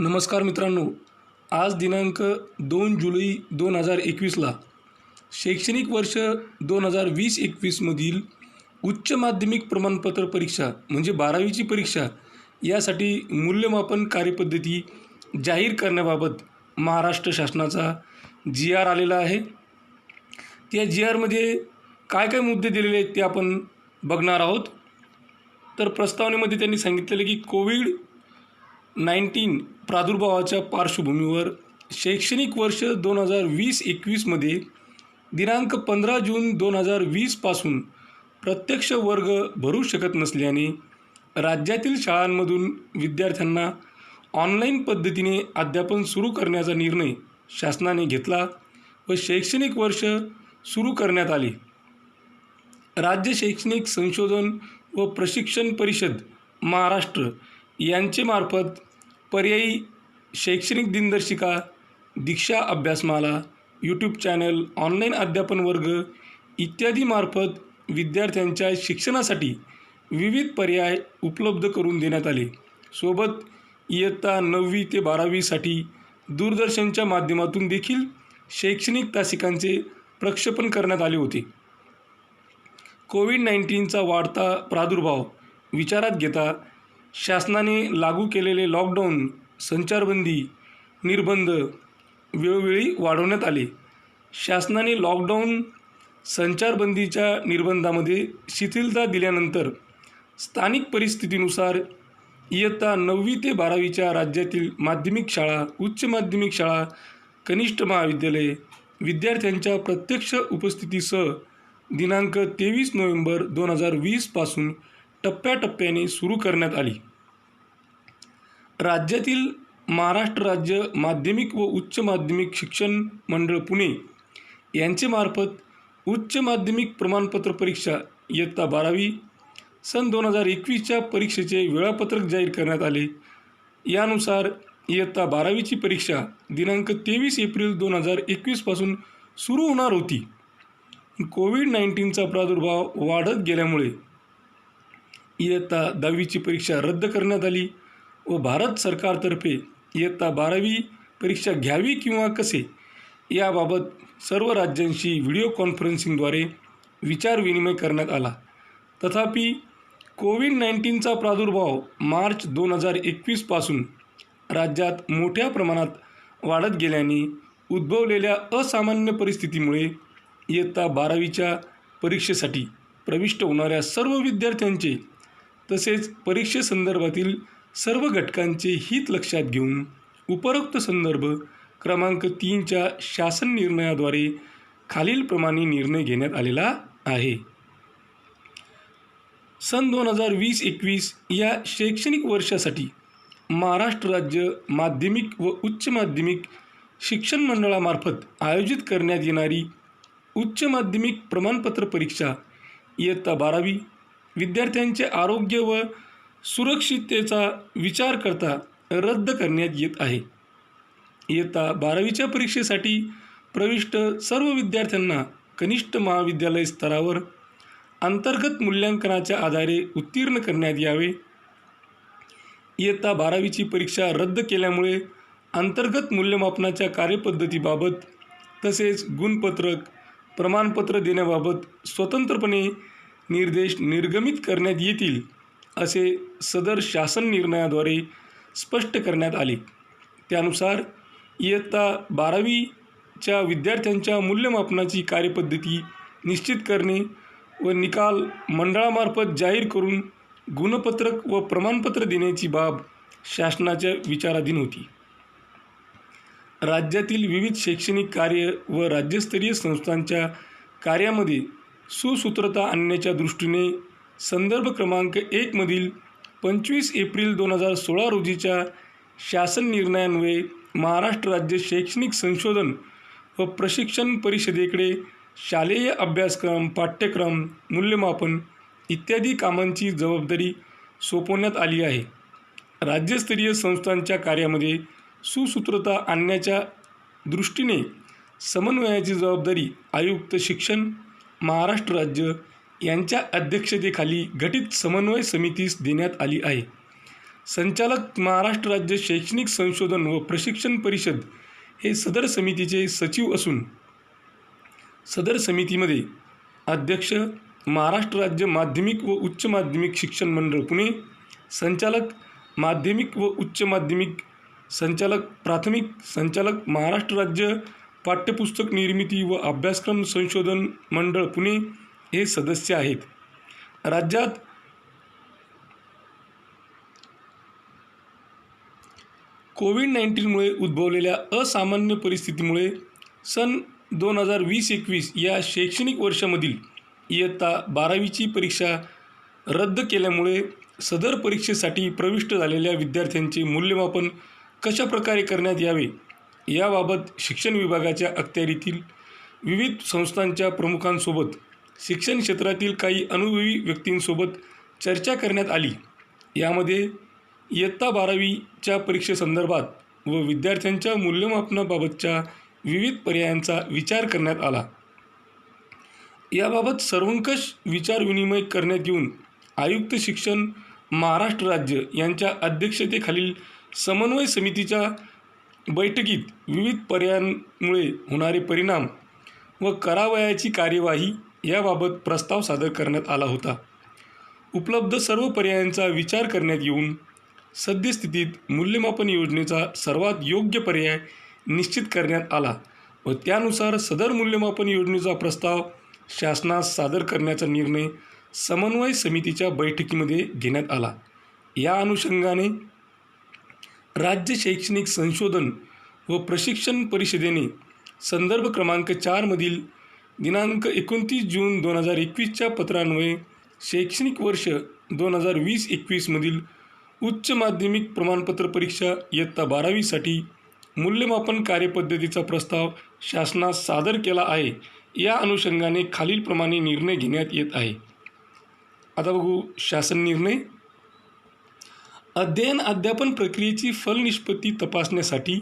नमस्कार मित्रांनो, आज दिनांक 2 जुलै 2021ला शैक्षणिक वर्ष 2020-21मधील उच्च माध्यमिक प्रमाणपत्र परीक्षा म्हणजे 12वीची परीक्षा यासाठी मूल्यमापन कार्यपद्धती जाहीर करण्याबाबत महाराष्ट्र शासनाचा जी आर आलेला आहे। त्या जी आरमध्ये काय काय मुद्दे दिलेले आहेत ते आपण बघणार आहोत। तर प्रस्तावनेमध्ये त्यांनी सांगितलेलं की कोविड-19 प्रादुर्भावाच्या पार्श्वभूमीवर शैक्षणिक वर्ष 2020-21मध्ये दिनांक 15 जून 2020 पासून प्रत्यक्ष वर्ग भरू शकत नसल्याने राज्यातील शाळांमधून विद्यार्थ्यांना ऑनलाईन पद्धतीने अध्यापन सुरू करण्याचा निर्णय शासनाने घेतला व शैक्षणिक वर्ष सुरू करण्यात आले। राज्य शैक्षणिक संशोधन व प्रशिक्षण परिषद महाराष्ट्र यांचे मार्फत पर्यायी शैक्षणिक दिनदर्शिका, दीक्षा अभ्यासमाला, यूट्यूब चॅनल, ऑनलाईन अध्यापन वर्ग इत्यादी मार्फत विद्यार्थ्यांच्या शिक्षणासाठी विविध पर्याय उपलब्ध करून देण्यात आले। सोबत इयत्ता 9वी ते 12वीसाठी दूरदर्शनच्या माध्यमातून देखील शैक्षणिक तासिकांचे प्रक्षेपण करण्यात आले होते। कोविड-19चा वाढता प्रादुर्भाव विचारात घेता शासनाने लागू केलेले लॉकडाऊन, संचारबंदी, निर्बंध वेळोवेळी वाढवण्यात आले। शासनाने लॉकडाऊन, संचारबंदीच्या निर्बंधामध्ये शिथिलता दिल्यानंतर स्थानिक परिस्थितीनुसार इयत्ता 9वी ते 12वीच्या राज्यातील माध्यमिक शाळा, उच्च माध्यमिक शाळा, कनिष्ठ महाविद्यालये विद्यार्थ्यांच्या प्रत्यक्ष उपस्थितीसह दिनांक 23 नोव्हेंबर 2020 पासून टप्प्याटप्प्याने सुरू करण्यात आली। राज्यातील महाराष्ट्र राज्य माध्यमिक व उच्च माध्यमिक शिक्षण मंडळ पुणे यांचे मार्फत उच्च माध्यमिक प्रमाणपत्र परीक्षा इयत्ता 12वी सन 2021च्या परीक्षेचे वेळापत्रक जाहीर करण्यात आले। यानुसार इयत्ता 12वीची परीक्षा दिनांक 23 एप्रिल 2021 पासून सुरू होणार होती। कोविड-19चा प्रादुर्भाव वाढत गेल्यामुळे इयत्ता 10वीची परीक्षा रद्द करण्यात आली व भारत सरकारतर्फे इयत्ता 12वी परीक्षा घ्यावी किंवा कसे याबाबत सर्व राज्यांशी व्हिडिओ कॉन्फरन्सिंगद्वारे विचारविनिमय करण्यात आला। तथापि कोविड-19चा प्रादुर्भाव मार्च 2021 पासून राज्यात मोठ्या प्रमाणात वाढत गेल्याने उद्भवलेल्या असामान्य परिस्थितीमुळे इयत्ता 12वीच्या परीक्षेसाठी प्रविष्ट होणाऱ्या सर्व विद्यार्थ्यांचे तसेच परीक्षेसंदर्भातील सर्व घटकांचे हित लक्षात घेऊन उपरोक्त संदर्भ क्रमांक 3च्या शासन निर्णयाद्वारे खालीलप्रमाणे निर्णय घेण्यात आलेला आहे। सन 2020-21 या शैक्षणिक वर्षासाठी महाराष्ट्र राज्य माध्यमिक व उच्च माध्यमिक शिक्षण मंडळामार्फत आयोजित करण्यात येणारी उच्च माध्यमिक प्रमाणपत्र परीक्षा इयत्ता 12वी विद्यार्थ्यांचे आरोग्य व सुरक्षिततेचा विचार करता रद्द करण्यात येत आहे। इयत्ता 12वीच्या परीक्षेसाठी प्रविष्ट सर्व विद्यार्थ्यांना कनिष्ठ महाविद्यालय स्तरावर अंतर्गत मूल्यांकनाच्या आधारे उत्तीर्ण करण्यात यावे। इयत्ता 12वीची परीक्षा रद्द केल्यामुळे अंतर्गत मूल्यमापनाच्या कार्यपद्धतीबाबत तसेच गुणपत्रक, प्रमाणपत्र देण्याबाबत स्वतंत्रपणे निर्देश निर्गमित करण्यात येतील असे सदर शासन निर्णयाद्वारे स्पष्ट करण्यात आले। त्यानुसार इयत्ता 12वीच्या विद्यार्थ्यांच्या मूल्यमापनाची कार्यपद्धती निश्चित करणे व निकाल मंडळामार्फत जाहीर करून गुणपत्रक व प्रमाणपत्र देण्याची बाब शासनाच्या विचाराधीन होती। राज्यातील विविध शैक्षणिक कार्य व राज्यस्तरीय संस्थांच्या कार्यामध्ये सुसूत्रता आणण्याच्या दृष्टीने संदर्भ क्रमांक 1 मधील 25 एप्रिल 2016 रोजीच्या शासन निर्णयान्वये महाराष्ट्र राज्य शैक्षणिक संशोधन व प्रशिक्षण परिषदेकडे शालेय अभ्यासक्रम, पाठ्यक्रम, मूल्यमापन इत्यादी कामांची जबाबदारी सोपवण्यात आली आहे। राज्यस्तरीय संस्थांच्या कार्यामध्ये सुसूत्रता आणण्याच्या दृष्टीने समन्वयाची जबाबदारी आयुक्त शिक्षण महाराष्ट्र राज्य यांच्या अध्यक्षतेखाली गठीत समन्वय समितीस देण्यात आली आहे। संचालक महाराष्ट्र राज्य शैक्षणिक संशोधन व प्रशिक्षण परिषद हे सदर समितीचे सचिव असून सदर समितीमध्ये अध्यक्ष महाराष्ट्र राज्य माध्यमिक व उच्च माध्यमिक शिक्षण मंडळ पुणे, संचालक माध्यमिक व उच्च माध्यमिक, संचालक प्राथमिक, संचालक महाराष्ट्र राज्य पाठ्यपुस्तक निर्मिती व अभ्यासक्रम संशोधन मंडळ पुणे हे सदस्य आहेत. राज्यात कोविड-19मुळे उद्भवलेल्या असामान्य परिस्थितीमुळे सन 2020-21 या शैक्षणिक वर्षामधील इयत्ता 12वीची परीक्षा रद्द केल्यामुळे सदर परीक्षेसाठी प्रविष्ट झालेल्या विद्यार्थ्यांचे मूल्यमापन कशा प्रकारे करण्यात यावे याबाबत शिक्षण विभागाच्या अखत्यारीतील विविध संस्थांच्या प्रमुखांसोबत शिक्षण क्षेत्रातील काही अनुभवी व्यक्तींसोबत चर्चा करण्यात आली. यामध्ये इयत्ता 12वीच्या परीक्षेसंदर्भात व विद्यार्थ्यांच्या मूल्यमापनाबाबतच्या विविध पर्यायांचा विचार करण्यात आला. याबाबत सर्वंकष विचारविनिमय करण्यात येऊन आयुक्त शिक्षण महाराष्ट्र राज्य यांच्या अध्यक्षतेखालील समन्वय समितीच्या बैठकीत विविध पर्यायांमुळे होणारे परिणाम व करावयाची कार्यवाही याबाबत प्रस्ताव सादर करण्यात आला होता. उपलब्ध सर्व पर्यायांचा विचार करण्यात येऊन सद्यस्थितीत मूल्यमापन योजनेचा सर्वात योग्य पर्याय निश्चित करण्यात आला व त्यानुसार सदर मूल्यमापन योजनेचा प्रस्ताव शासनास सादर करण्याचा निर्णय समन्वय समितीच्या बैठकीमध्ये घेण्यात आला. या अनुषंगाने राज्य शैक्षणिक संशोधन व प्रशिक्षण परिषदेने संदर्भ क्रमांक 4 मधील दिनांक 29 जून 2021च्या पत्रान्वये शैक्षणिक वर्ष 2020-21 मधील उच्च माध्यमिक प्रमाणपत्र परीक्षा इयत्ता 12वीसाठी मूल्यमापन कार्यपद्धतीचा प्रस्ताव शासनास सादर केला आहे. या अनुषंगाने खालीलप्रमाणे निर्णय घेण्यात येत आहे. आता बघू शासन निर्णय. अध्ययन अध्यापन प्रक्रियेची फलनिष्पत्ती तपासण्यासाठी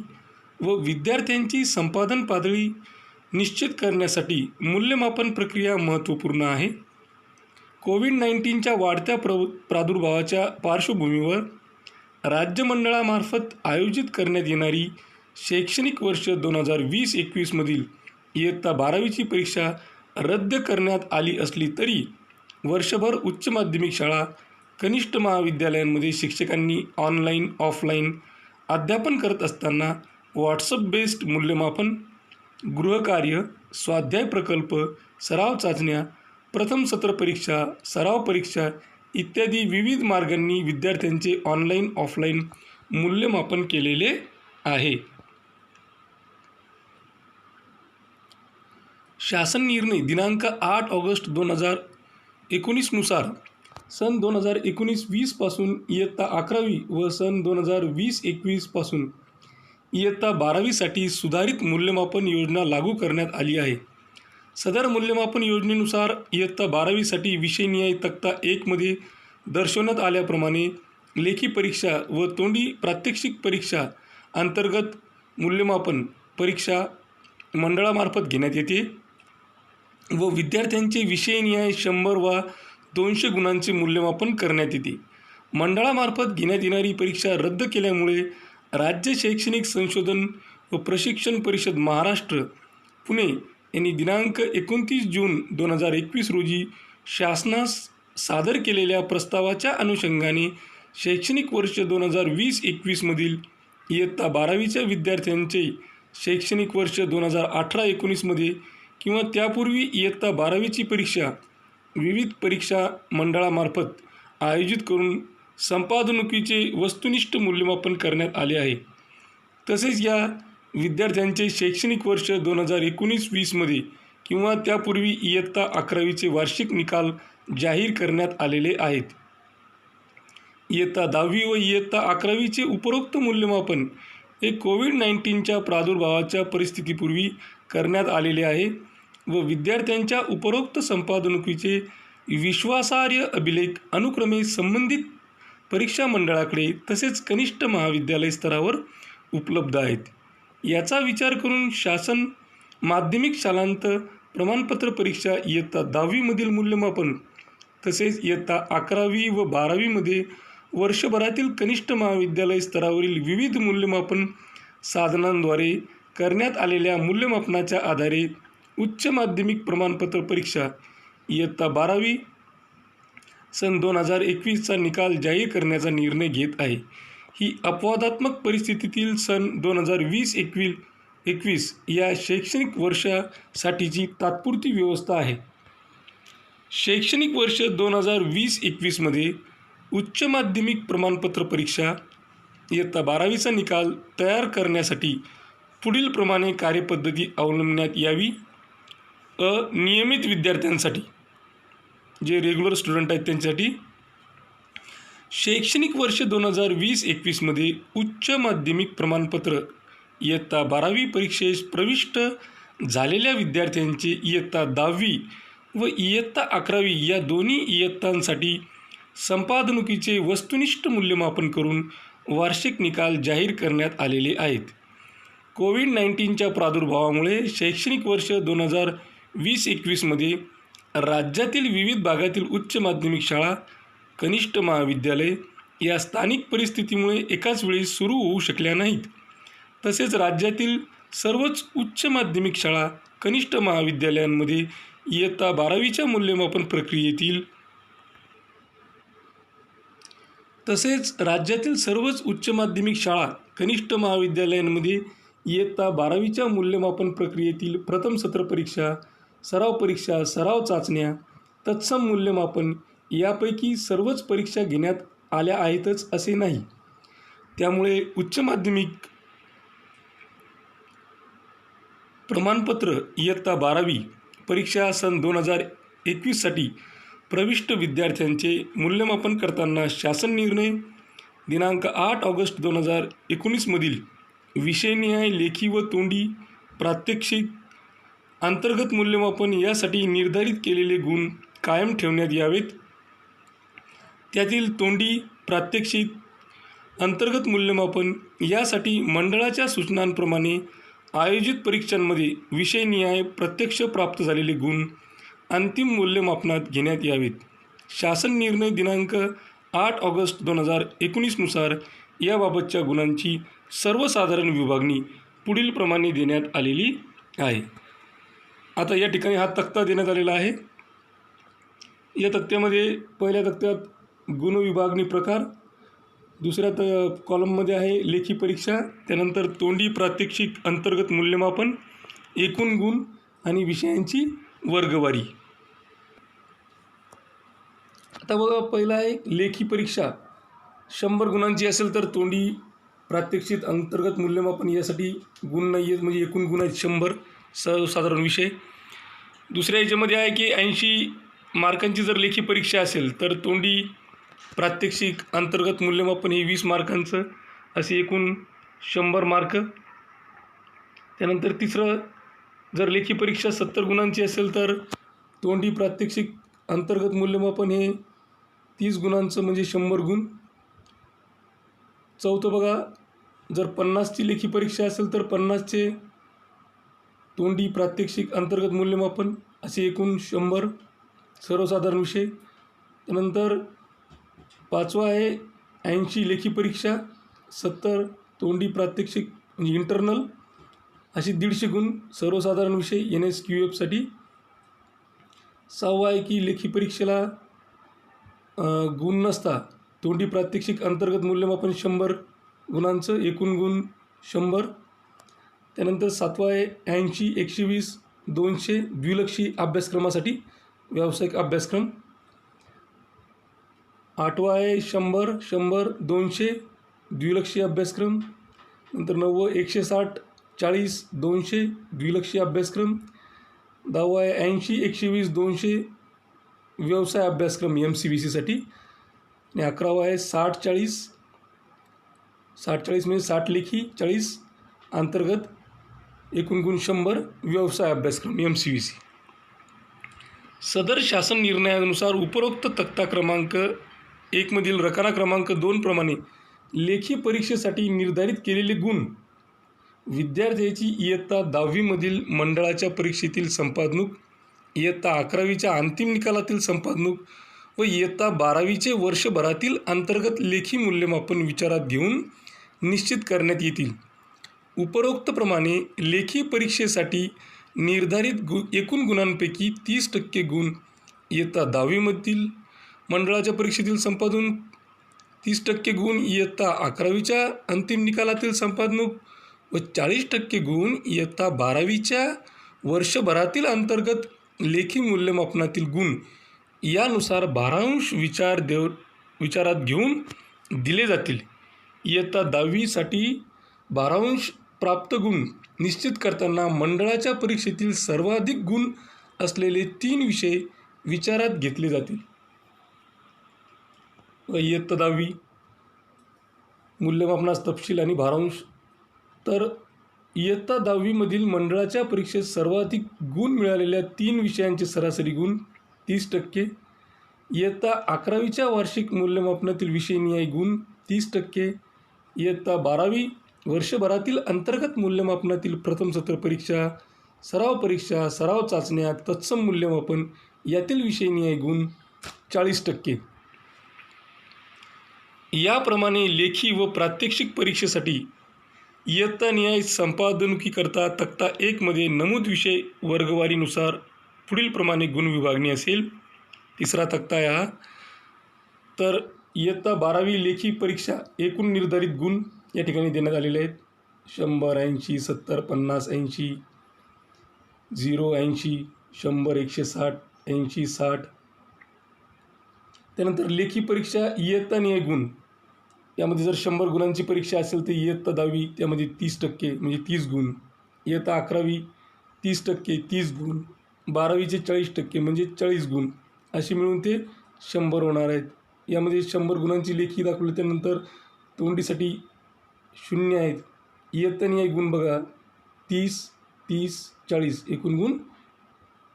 व विद्यार्थ्यांची संपादन पातळी निश्चित करण्यासाठी मूल्यमापन प्रक्रिया महत्त्वपूर्ण आहे. कोविड-19च्या वाढत्या प्रादुर्भावाच्या पार्श्वभूमीवर राज्य मंडळामार्फत आयोजित करण्यात येणारी शैक्षणिक वर्ष 2020-21 मधील इयत्ता 12वीची परीक्षा रद्द करण्यात आली असली तरी वर्षभर उच्च माध्यमिक शाळा, कनिष्ठ महाविद्यालयांमध्ये शिक्षकांनी ऑनलाईन ऑफलाईन अध्यापन करत असताना व्हॉट्सअप बेस्ड मूल्यमापन, गृहकार्य, स्वाध्याय प्रकल्प, सराव चाचण्या, प्रथम सत्र परीक्षा, सराव परीक्षा इत्यादी विविध मार्गांनी विद्यार्थ्यांचे ऑनलाईन ऑफलाईन मूल्यमापन केलेले आहे. शासन निर्णय दिनांक 8 ऑगस्ट 2019 नुसार सन 2019-20 पासून इयत्ता 11वी व सन 2020-21 पासून इयत्ता 12वीसाठी सुधारित मूल्यमापन योजना लागू करण्यात आली आहे. सदर मूल्यमापन योजनेनुसार इयत्ता 12वीसाठी विषयनिहाय तक्ता 1 मध्ये दर्शवण्यात आल्याप्रमाणे लेखी परीक्षा व तोंडी प्रात्यक्षिक परीक्षा अंतर्गत मूल्यमापन परीक्षा मंडळामार्फत घेण्यात येते व विद्यार्थ्यांचे विषयनिहाय 100 वा 200 गुणांचे मूल्यमापन करण्यात येते. मंडळामार्फत घेण्यात येणारी परीक्षा रद्द केल्यामुळे राज्य शैक्षणिक संशोधन व प्रशिक्षण परिषद महाराष्ट्र पुणे यांनी दिनांक 29 जून 2021 रोजी शासनास सादर केलेल्या प्रस्तावाच्या अनुषंगाने शैक्षणिक वर्ष 2020-21 मधील इयत्ता 12वीच्या विद्यार्थ्यांचे शैक्षणिक वर्ष 2018-19 मध्ये किंवा त्यापूर्वी इयत्ता 12वीची परीक्षा विविध परीक्षा मंडळामार्फत आयोजित करून संपादनुकीचे वस्तुनिष्ठ मूल्यमापन करण्यात आले आहे. तसेच या विद्यार्थ्यांचे शैक्षणिक वर्ष 2019-20 मध्ये किंवा त्यापूर्वी इयत्ता 11वीचे वार्षिक निकाल जाहीर करण्यात आलेले आहेत. इयत्ता 10वी व इयत्ता 11वीचे उपरोक्त मूल्यमापन हे कोविड-19च्या प्रादुर्भावाच्या परिस्थितीपूर्वी करण्यात आलेले आहे व विद्यार्थ्यांच्या उपरोक्त संपादनुकीचे विश्वासार्ह अभिलेख अनुक्रमे संबंधित परीक्षा मंडळाकडे तसेच कनिष्ठ महाविद्यालय स्तरावर उपलब्ध आहेत. याचा विचार करून शासन माध्यमिक शालांत प्रमाणपत्र परीक्षा इयत्ता 10वी मधील मूल्यमापन तसेच इयत्ता 11वी व 12वीमध्ये वर्षभरातील कनिष्ठ महाविद्यालय स्तरावरील विविध मूल्यमापन साधनांद्वारे करण्यात आलेल्या मूल्यमापनाच्या आधारे उच्च माध्यमिक प्रमाणपत्र परीक्षा इयत्ता 12वी सन 2021चा निकाल जाहीर करण्याचा निर्णय घेत आहे. ही अपवादात्मक परिस्थितीतील सन 2020-21 या शैक्षणिक वर्षासाठीची तात्पुरती व्यवस्था आहे. शैक्षणिक वर्ष 2020-21मध्ये उच्च माध्यमिक प्रमाणपत्र परीक्षा इयत्ता 12वीचा निकाल तयार करण्यासाठी पुढील प्रमाणे कार्यपद्धती अवलंबण्यात यावी. नियमित विद्यार्थ्यांसाठी, जे रेग्युलर स्टुडंट आहेत त्यांच्यासाठी शैक्षणिक वर्ष 2020-21मध्ये उच्च माध्यमिक प्रमाणपत्र इयत्ता 12वी परीक्षेस प्रविष्ट झालेल्या विद्यार्थ्यांचे इयत्ता 10वी व इयत्ता 11वी या दोन्ही इयत्तांसाठी संपादनुकीचे वस्तुनिष्ठ मूल्यमापन करून वार्षिक निकाल जाहीर करण्यात आलेले आहेत. कोविड-19च्या प्रादुर्भावामुळे शैक्षणिक वर्ष 2020-21मध्ये राज्यातील विविध भागातील उच्च माध्यमिक शाळा, कनिष्ठ महाविद्यालय या स्थानिक परिस्थितीमुळे एकाच वेळी सुरू होऊ शकल्या नाहीत. तसेच राज्यातील सर्वच उच्च माध्यमिक शाळा, कनिष्ठ महाविद्यालयांमध्ये इयत्ता 12वीच्या मूल्यमापन प्रक्रियेतील प्रथम सत्र परीक्षा, सराव परीक्षा, सराव चाचण्या, तत्सम मूल्यमापन यापैकी सर्वच परीक्षा घेण्यात आल्या आहेतच असे नाही. त्यामुळे उच्च माध्यमिक प्रमाणपत्र इयत्ता 12वी परीक्षा सन 2021साठी प्रविष्ट विद्यार्थ्यांचे मूल्यमापन करताना शासन निर्णय दिनांक 8 ऑगस्ट 2019मधील विषयनिहाय लेखी व तोंडी प्रात्यक्षिक अंतर्गत मूल्यमापन यासाठी निर्धारित केलेले गुण कायम ठेवण्यात यावेत. त्यातील तोंडी प्रात्यक्षिक अंतर्गत मूल्यमापन यासाठी मंडळाच्या सूचनांप्रमाणे आयोजित परीक्षांमध्ये विषयनिहाय प्रत्यक्ष प्राप्त झालेले गुण अंतिम मूल्यमापनात घेण्यात यावेत. शासन निर्णय दिनांक 8 ऑगस्ट 2019नुसार याबाबतच्या गुणांची सर्वसाधारण विभागणी पुढील प्रमाणे देण्यात आलेली आहे. आता या ठिकाणी हा तक्ता देण्यात आलेला आहे. या तक्त्यामध्ये पहिल्या तक्त्यात गुण विभागणी प्रकार, दुसऱ्या कॉलममध्ये आहे लेखी परीक्षा, त्यानंतर तोंडी प्रात्यक्षिक अंतर्गत मूल्यमापन, एकूण गुण आणि विषयांची वर्गवारी. आता बघा, पहिला आहे लेखी परीक्षा. 100 गुणांची असेल तर तोंडी प्रात्यक्षिक अंतर्गत मूल्यमापन यासाठी गुण नाही आहेत, म्हणजे एकूण गुण आहेत 100 सर्वसाधारण विषय. दुसऱ्या याच्यामध्ये आहे की 80 मार्कांची जर लेखी परीक्षा असेल तर तोंडी प्रात्यक्षिक अंतर्गत मूल्यमापन हे 20 मार्कांचं, असे एकूण 100 मार्क. त्यानंतर तिसरं, जर लेखी परीक्षा 70 गुणांची असेल तर तोंडी प्रात्यक्षिक अंतर्गत मूल्यमापन हे 30 गुणांचं, म्हणजे 100 गुण. चौथं बघा, जर 50ची लेखी परीक्षा असेल तर 50चे तोंडी प्रात्यक्षिक अंतर्गत मूल्यमापन असे एकूण 100 सर्वसाधारण विषय. त्यानंतर पाचवा आहे 80 लेखी परीक्षा, 70 तोंडी प्रात्यक्षिक म्हणजे इंटरनल, अशी 150 गुण सर्वसाधारण विषय NSQFसाठी. सहावा आहे की लेखी परीक्षेला गुण नसता तोंडी प्रात्यक्षिक अंतर्गत मूल्यमापन 100 गुणांचं, एकूण गुण 100. त्यानंतर सातवा आहे 80, 120, 200 द्विलक्षी अभ्यासक्रमासाठी व्यावसायिक अभ्यासक्रम. आठवा आहे 100, 100, 200 द्विलक्षी अभ्यासक्रम. नंतर 90, 160, 40, 200 द्विलक्षी अभ्यासक्रम. 10वा आहे 80, 120, 200 व्यवसाय अभ्यासक्रम MCVCसाठी. आणि 11वा आहे 60, 40, 60-40 म्हणजे 60 लेखी, 40 अंतर्गत, एकूण गुण 100 व्यवसाय अभ्यासक्रम MCVC. सदर शासन निर्णयानुसार उपरोक्त तक्ता क्रमांक 1 मधील रकाना क्रमांक 2 प्रमाणे लेखी परीक्षेसाठी निर्धारित केलेले गुण विद्यार्थ्याची इयत्ता 10वीमधील मंडळाच्या परीक्षेतील संपादनुक, इयत्ता 11वीच्या अंतिम निकालातील संपादनुक व इयत्ता 12वीचे वर्षभरातील अंतर्गत लेखी मूल्यमापन विचारात घेऊन निश्चित करण्यात येतील. उपरोक्तप्रमाणे लेखी परीक्षेसाठी निर्धारित एकूण गुणांपैकी 30% गुण इयत्ता 10वीमधील मंडळाच्या परीक्षेतील संपादन, 30% गुण इयत्ता 11वीच्या अंतिम निकालातील संपादनूक व 40% गुण इयत्ता 12वीच्या वर्षभरातील अंतर्गत लेखी मूल्यमापनातील गुण यानुसार भारांश विचारात घेऊन दिले जातील. इयत्ता 10वीसाठी भारांश प्राप्त गुण निश्चित करताना मंडळाच्या परीक्षेतील सर्वाधिक गुण असलेले 3 विषय विचारात घेतले जातील. इयत्ता 10वी मूल्यमापनास तपशील आणि भारांश. तर इयत्ता 10वीमधील मंडळाच्या परीक्षेत सर्वाधिक गुण मिळालेल्या 3 विषयांचे सरासरी गुण 30%. इयत्ता 11वीच्या वार्षिक मूल्यमापनातील विषयनिहाय गुण 30%. इयत्ता 12वी वर्षभरातील अंतर्गत मूल्यमापनातील प्रथम सत्र परीक्षा, परीक्षा, सराव चाचण्या, तत्सम मूल्यमापन यातील विषयनिहाय गुण 40%. याप्रमाणे लेखी व प्रात्यक्षिक परीक्षेसाठी इयत्तानिहाय संपादनुकीकरता तक्ता 1 मध्ये नमूद विषय वर्गवारीनुसार पुढीलप्रमाणे गुण विभागणी असेल. तिसरा तक्ता आहे हा. तर इयत्ता 12वी लेखी परीक्षा एकूण निर्धारित गुण या ठिकाणी देण्यात आलेले आहेत. 100, 80, 70, 50, 80, 0, 80, 100, 160, 80, 60. त्यानंतर लेखी परीक्षा इयत्तानिहाय गुण यामध्ये जर 100 गुणांची परीक्षा असेल तर इयत्ता 10वी त्यामध्ये 30% म्हणजे 30 गुण, इयत्ता 11वी 30% 30 गुण, 12वीचे 40% म्हणजे 40 गुण असे मिळून ते 100 होणार आहेत. यामध्ये 100 गुणांची लेखी दाखवली, त्यानंतर तोंडीसाठी 0 आहेत. इयत्तानिहाय गुण बघा 30, 30, 40 एकूण गुण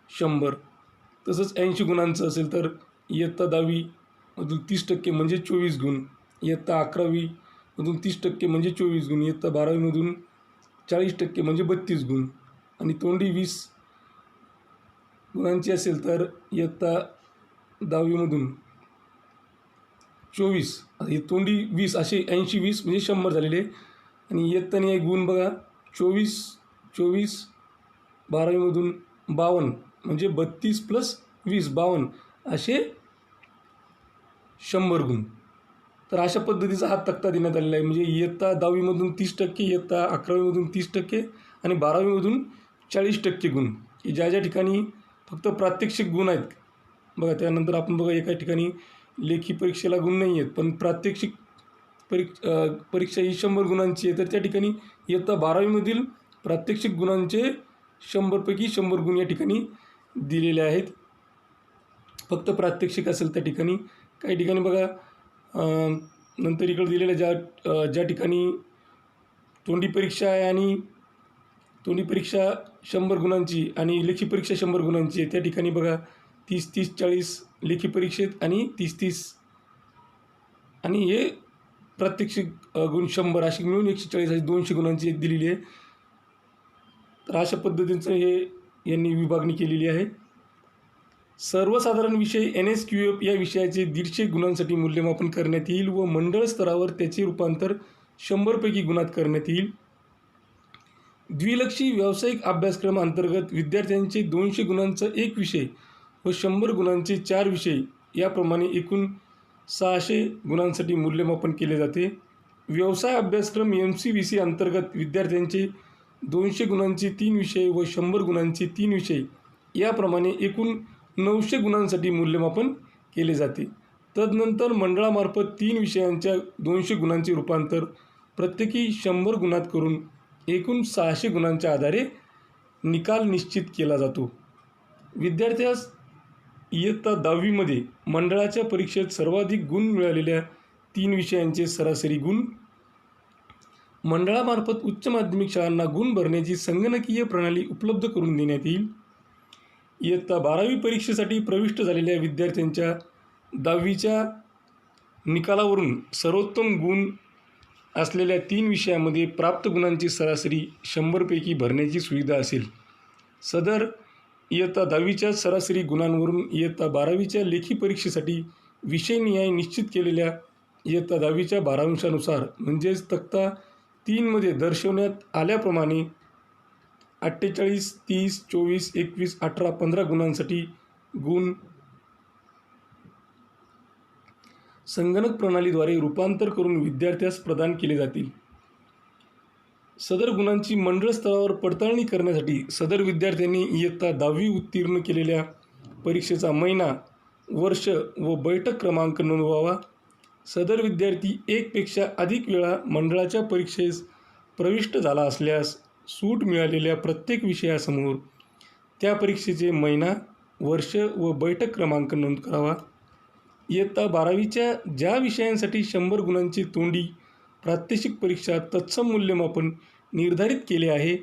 100. तसंच 80 गुणांचं असेल तर इयत्ता 10वीमधून 30% म्हणजे 24 गुण, इयत्ता 11वीमधून 30% म्हणजे 24 गुण, इयत्ता 12वीमधून 40% म्हणजे 32 गुण. आणि तोंडी 20 गुणांची असेल तर इयत्ता 10वीमधून 24, हे तोंडी 20 असे 80, 20 म्हणजे 100 झालेले. आणि इयत्तानिहाय गुण बघा 24, 24, 12वीमधून 52 म्हणजे 32 प्लस 20 52 असे 100 गुण. तर अशा पद्धतीचा हा तक्ता देण्यात आलेला आहे. म्हणजे इयत्ता 10वीमधून 30%, इयत्ता 11वीमधून 30% आणि 12वीमधून 40% गुण, की ज्या ज्या ठिकाणी फक्त प्रात्यक्षिक गुण आहेत बघा. त्यानंतर आपण बघा एका ठिकाणी लेखी परीक्षेला गुण नाही आहेत पण प्रात्यक्षिक परीक्षा ही 100 गुणांची आहे, तर त्या ठिकाणी इयत्ता 12वीमधील प्रात्यक्षिक गुणांचे 100पैकी 100 गुण या ठिकाणी दिलेले आहेत. फक्त प्रात्यक्षिक असेल त्या ठिकाणी. काही ठिकाणी बघा नंतर इकडे दिलेल्या ज्या ठिकाणी तोंडी परीक्षा आहे आणि तोंडी परीक्षा 100 गुणांची आणि लेखी परीक्षा 100 गुणांची आहे, त्या ठिकाणी बघा 30, 30, 40 लेखी परीक्षेत आणि 30, 30 आणि हे प्रात्यक्षिक गुण 100 अशी मिळून 140 अशी 200 गुणांची दिलेली आहे. तर अशा पद्धतीचं हे यांनी विभागणी केलेली आहे. सर्वसाधारण विषय NSQF या विषयाचे 150 गुणांसाठी मूल्यमापन करण्यात येईल व मंडळ स्तरावर त्याचे रूपांतर 100पैकी गुणात करण्यात येईल. द्विलक्षी व्यावसायिक अभ्यासक्रम अंतर्गत विद्यार्थ्यांचे 200 गुणांचा एक विषय व 100 गुणांचे 4 विषय याप्रमाणे एकूण 600 गुणांसाठी मूल्यमापन केले जाते. व्यवसाय अभ्यासक्रम MCVC अंतर्गत विद्यार्थ्यांचे 200 गुणांचे 3 विषय व 100 गुणांचे 3 विषय याप्रमाणे एकूण 900 गुणांसाठी मूल्यमापन केले जाते. तदनंतर मंडळामार्फत 3 विषयांच्या 200 गुणांचे रूपांतर प्रत्येकी 100 गुणात करून एकूण 600 गुणांच्या आधारे निकाल निश्चित केला जातो. विद्यार्थ्यास इयत्ता 10वीमध्ये मंडळाच्या परीक्षेत सर्वाधिक गुण मिळालेल्या 3 विषयांचे सरासरी गुण मंडळामार्फत उच्च माध्यमिक शाळांना गुण भरण्याची संगणकीय प्रणाली उपलब्ध करून देण्यात येईल. इयत्ता 12वी परीक्षेसाठी प्रविष्ट झालेल्या विद्यार्थ्यांच्या 10वीच्या निकालावरून सर्वोत्तम गुण असलेल्या 3 विषयामध्ये प्राप्त गुणांची सरासरी 100पैकी भरण्याची सुविधा असेल. सदर इयत्ता 10वीच्या सरासरी गुणांवरून इयत्ता 12वीच्या लेखी परीक्षेसाठी विषयनिहाय निश्चित केलेल्या इयत्ता 10वीच्या 12अंशानुसार म्हणजेच तक्ता 3मध्ये दर्शवण्यात आल्याप्रमाणे 48, 30, 24, 21, 18, 15 गुणांसाठी गुण संगणक प्रणालीद्वारे रूपांतर करून विद्यार्थ्यास प्रदान केले जातील. सदर गुणांची मंडळ स्तरावर पडताळणी करण्यासाठी सदर विद्यार्थ्यांनी इयत्ता 10वी उत्तीर्ण केलेल्या परीक्षेचा महिना, वर्ष व बैठक क्रमांक नोंदवावा. सदर विद्यार्थी एकपेक्षा अधिक वेळा मंडळाच्या परीक्षेस प्रविष्ट झाला असल्यास सूट मिळालेल्या प्रत्येक विषयासमोर त्या परीक्षेचे महिना, वर्ष व बैठक क्रमांक नोंद करावा. इयत्ता 12वीच्या ज्या विषयांसाठी 100 गुणांची तोंडी प्रात्यक्षिक परीक्षा तत्सम मूल्यमापन निर्धारित केले आहे